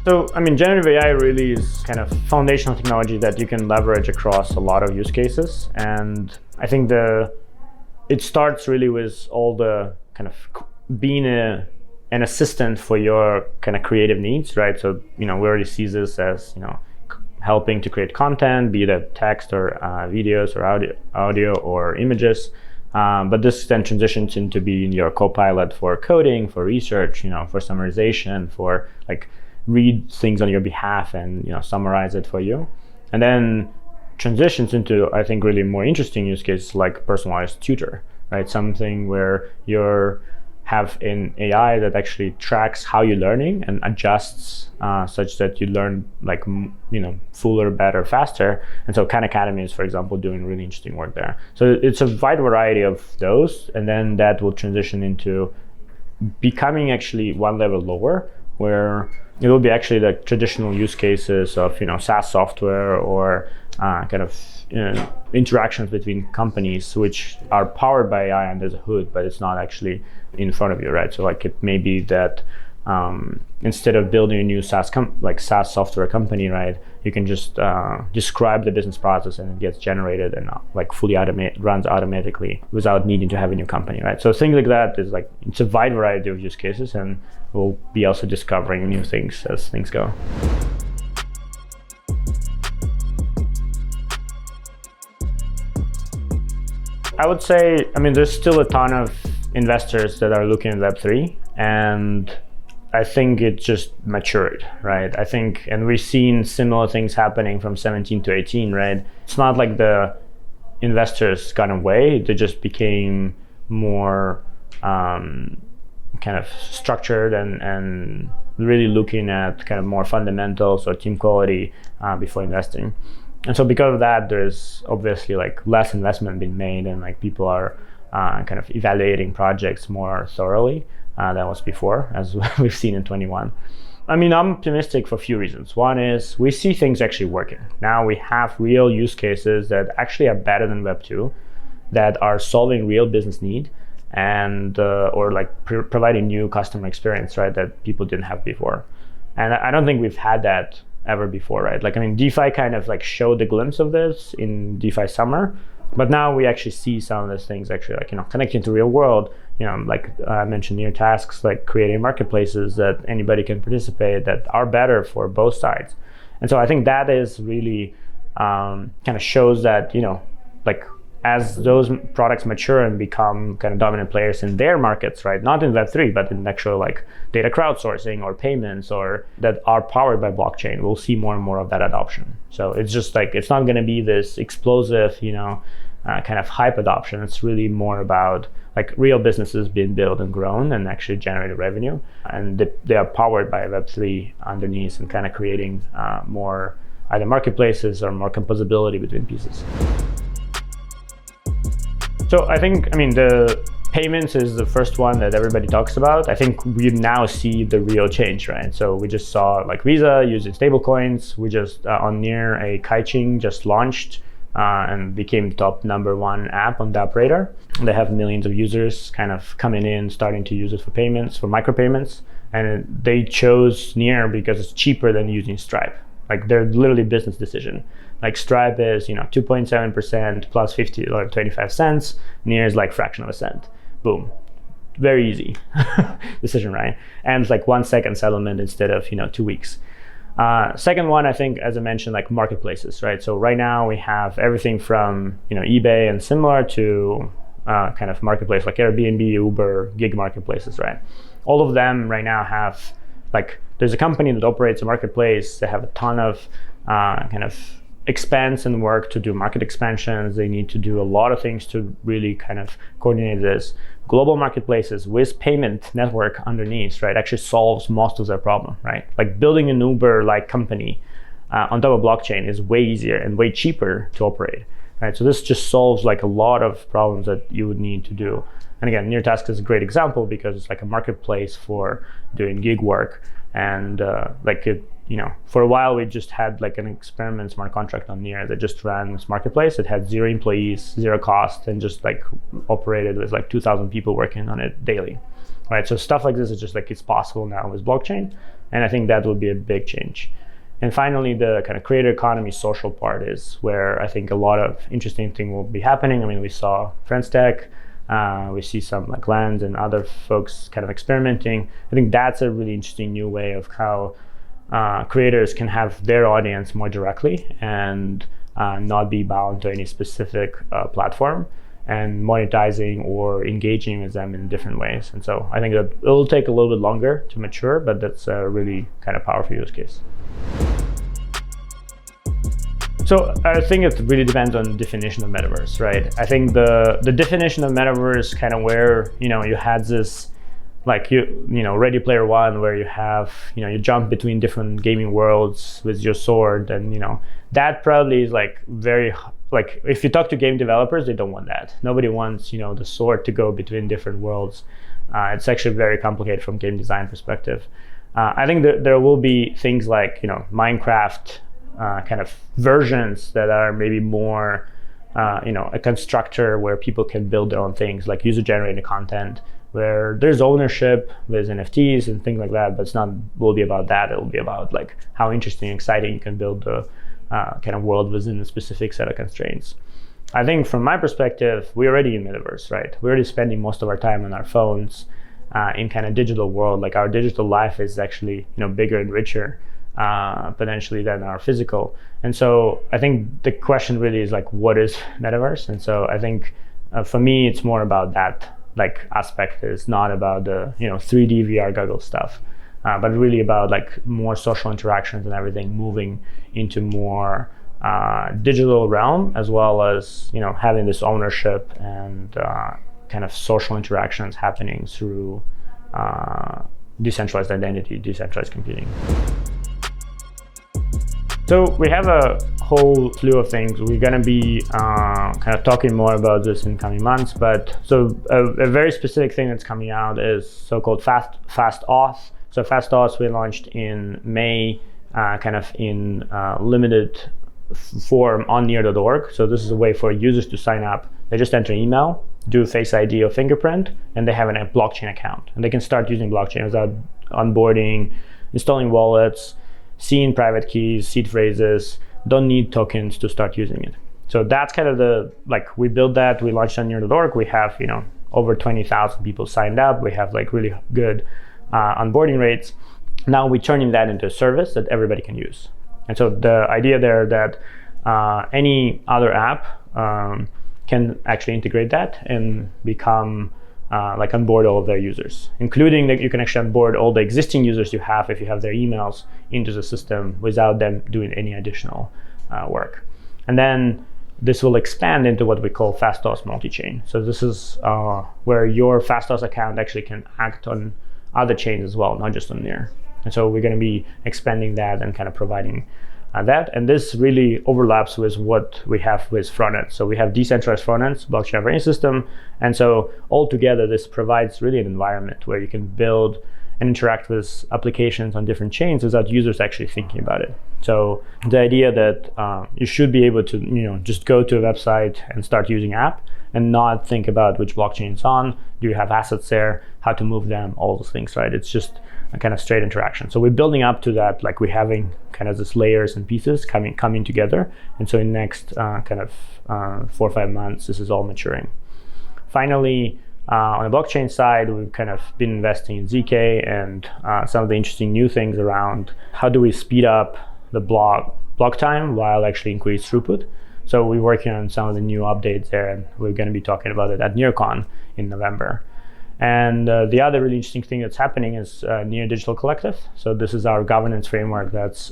So, generative AI really is kind of foundational technology that you can leverage across a lot of use cases. And I think it starts really with all the kind of being an assistant for your kind of creative needs, right? So, we already see this as, helping to create content, be it text or videos or audio or images. But this then transitions into being your co-pilot for coding, for research, for summarization, for read things on your behalf and summarize it for you. And then transitions into, I think, really more interesting use cases like personalized tutor, right? Something where you have an AI that actually tracks how you're learning and adjusts such that you learn fuller, better, faster. And so Khan Academy is, for example, doing really interesting work there. So it's a wide variety of those, and then that will transition into becoming actually one level lower, where it will be actually the traditional use cases of SaaS software or interactions between companies which are powered by AI under the hood, but it's not actually in front of you, right? So it may be that instead of building a new SaaS software company, right, you can just describe the business process and it gets generated and fully runs automatically without needing to have a new company, right? So things like that is it's a wide variety of use cases, and we'll be also discovering new things as things go. I would say, there's still a ton of investors that are looking at Web3, and I think it just matured, right? I think, and we've seen similar things happening from 17 to 18, right? It's not like the investors got away, they just became more kind of structured and really looking at kind of more fundamentals or team quality before investing. And so because of that, there's obviously less investment being made, and people are kind of evaluating projects more thoroughly than was before, as we've seen in 21. I'm optimistic for a few reasons. One is we see things actually working. Now we have real use cases that actually are better than Web 2, that are solving real business need and or providing new customer experience, right, that people didn't have before. And I don't think we've had that ever before, right? DeFi kind of showed a glimpse of this in DeFi summer, but now we actually see some of those things actually connecting to real world. I mentioned near tasks, creating marketplaces that anybody can participate, that are better for both sides. And so I think that is really kind of shows that as those products mature and become kind of dominant players in their markets, right? Not in Web3, but in actual data crowdsourcing or payments or that are powered by blockchain, we'll see more and more of that adoption. So it's just it's not going to be this explosive, kind of hype adoption. It's really more about real businesses being built and grown and actually generating revenue. And they are powered by Web3 underneath and kind of creating more either marketplaces or more composability between pieces. So I think, the payments is the first one that everybody talks about. I think we now see the real change, right? So we just saw Visa using stablecoins. We just on Near, a Kaiching just launched and became top #1 app on Dap Radar. They have millions of users kind of coming in, starting to use it for payments, for micropayments. And they chose Near because it's cheaper than using Stripe. They're literally business decision. Stripe is 2.7% plus 50 or 25 cents. Near is fraction of a cent. Boom, very easy decision, right? And it's 1 second settlement instead of 2 weeks. Second one, I think, as I mentioned, marketplaces, right? So right now we have everything from eBay and similar to kind of marketplace like Airbnb, Uber, gig marketplaces, right? All of them right now have there's a company that operates a marketplace. They have a ton of kind of expense and work to do market expansions. They need to do a lot of things to really kind of coordinate this. Global marketplaces with payment network underneath, right, actually solves most of their problem, right? Building an Uber-like company on top of blockchain is way easier and way cheaper to operate, right? So this just solves a lot of problems that you would need to do. And again, NearTask is a great example because it's a marketplace for doing gig work. And for a while we just had an experiment smart contract on Near that just ran this marketplace. It had 0 employees, 0 cost, and just operated with 2,000 people working on it daily. right? So stuff like this is just like it's possible now with blockchain, and I think that will be a big change. And finally, the kind of creator economy social part is where I think a lot of interesting things will be happening. I mean, we saw FriendsTech, we see some like Land and other folks kind of experimenting. I think that's a really interesting new way of how creators can have their audience more directly and not be bound to any specific platform, and monetizing or engaging with them in different ways. And so I think that it'll take a little bit longer to mature, but that's a really kind of powerful use case. So I think it really depends on the definition of metaverse, right? I think the definition of metaverse kind of where, you had this, like Ready Player One, where you have, you jump between different gaming worlds with your sword, and that probably is like very, like if you talk to game developers, they don't want that. Nobody wants, the sword to go between different worlds. It's actually very complicated from game design perspective. I think that there will be things like, Minecraft kind of versions that are maybe more, a constructor where people can build their own things, like user-generated content, where there's ownership with NFTs and things like that, but it's not will be about that. It'll be about like how interesting and exciting you can build the kind of world within a specific set of constraints. I think from my perspective, we're already in metaverse, right? We're already spending most of our time on our phones in kind of digital world. Like our digital life is actually, bigger and richer potentially than our physical. And so I think the question really is like, what is metaverse? And so I think for me, it's more about that like aspect. Is not about the 3D VR goggles stuff, but really about like more social interactions and everything moving into more digital realm, as well as having this ownership and kind of social interactions happening through decentralized identity, decentralized computing. So we have a whole slew of things. We're going to be kind of talking more about this in coming months. But so a very specific thing that's coming out is so-called fast auth. So fast auth we launched in May, kind of in limited form on near.org. So this is a way for users to sign up. They just enter email, do Face ID or fingerprint, and they have a blockchain account. And they can start using blockchain without onboarding, installing wallets, seeing private keys, seed phrases, don't need tokens to start using it. So that's kind of we built that, we launched on near.org. We have, over 20,000 people signed up. We have like really good onboarding rates. Now we're turning that into a service that everybody can use. And so the idea there that any other app can actually integrate that and become onboard all of their users, including that you can actually onboard all the existing users you have if you have their emails into the system without them doing any additional work. And then this will expand into what we call FastAuth multi-chain. So this is where your FastAuth account actually can act on other chains as well, not just on Near. And so we're going to be expanding that and kind of providing that. And this really overlaps with what we have with frontends. So we have decentralized frontends, blockchain operating system. And so altogether, this provides really an environment where you can build and interact with applications on different chains without users actually thinking about it. So the idea that you should be able to, just go to a website and start using app and not think about which blockchain it's on, do you have assets there, how to move them, all those things, right? It's just a kind of straight interaction. So we're building up to that, like we're having kind of this layers and pieces coming together. And so in the next 4 or 5 months, this is all maturing. Finally, on the blockchain side, we've kind of been investing in ZK and some of the interesting new things around how do we speed up the block time while actually increase throughput. So we're working on some of the new updates there, and we're going to be talking about it at NearCon in November. And the other really interesting thing that's happening is Near Digital Collective. So this is our governance framework that's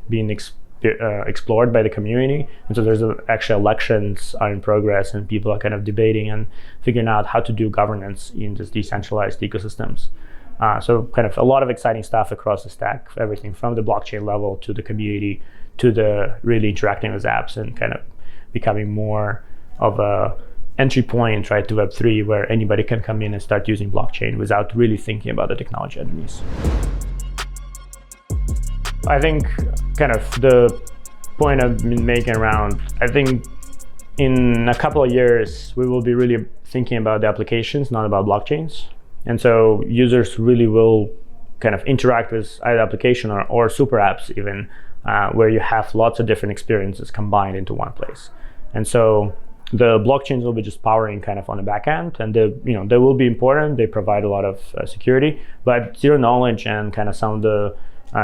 being explored by the community. And so there's actually elections are in progress, and people are kind of debating and figuring out how to do governance in this decentralized ecosystems. So kind of a lot of exciting stuff across the stack, everything from the blockchain level to the community to the really interacting with apps and kind of becoming more of a entry point, right, to Web3, where anybody can come in and start using blockchain without really thinking about the technology underneath. I think kind of the point I've been making around, I think in a couple of years, we will be really thinking about the applications, not about blockchains. And so users really will kind of interact with either application or super apps even, where you have lots of different experiences combined into one place. And so the blockchains will be just powering kind of on the back end, and they will be important. They provide a lot of security, but zero knowledge and kind of some of the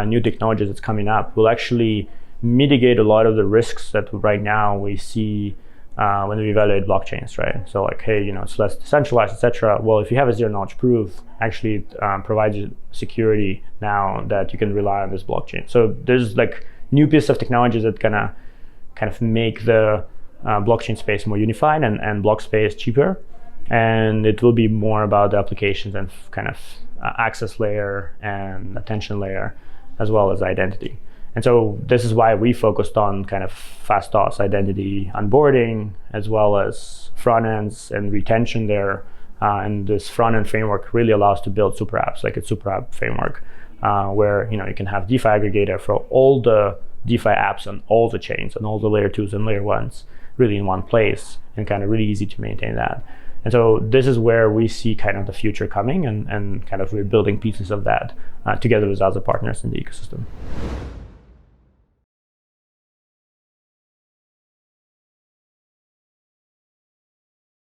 new technologies that's coming up will actually mitigate a lot of the risks that right now we see when we evaluate blockchains, right? So like, hey, it's less decentralized, etc. Well, if you have a zero knowledge proof, actually it provides you security now that you can rely on this blockchain. So there's like new piece of technologies that gonna kind of make the blockchain space more unified and block space cheaper. And it will be more about the applications and kind of access layer and attention layer, as well as identity. And so this is why we focused on kind of fast auth identity onboarding, as well as front ends and retention there. And this front end framework really allows to build super apps, like a super app framework, where you can have DeFi aggregator for all the DeFi apps on all the chains and all the layer 2s and layer 1s really in one place, and kind of really easy to maintain that. And so this is where we see kind of the future coming, and kind of we're building pieces of that together with other partners in the ecosystem.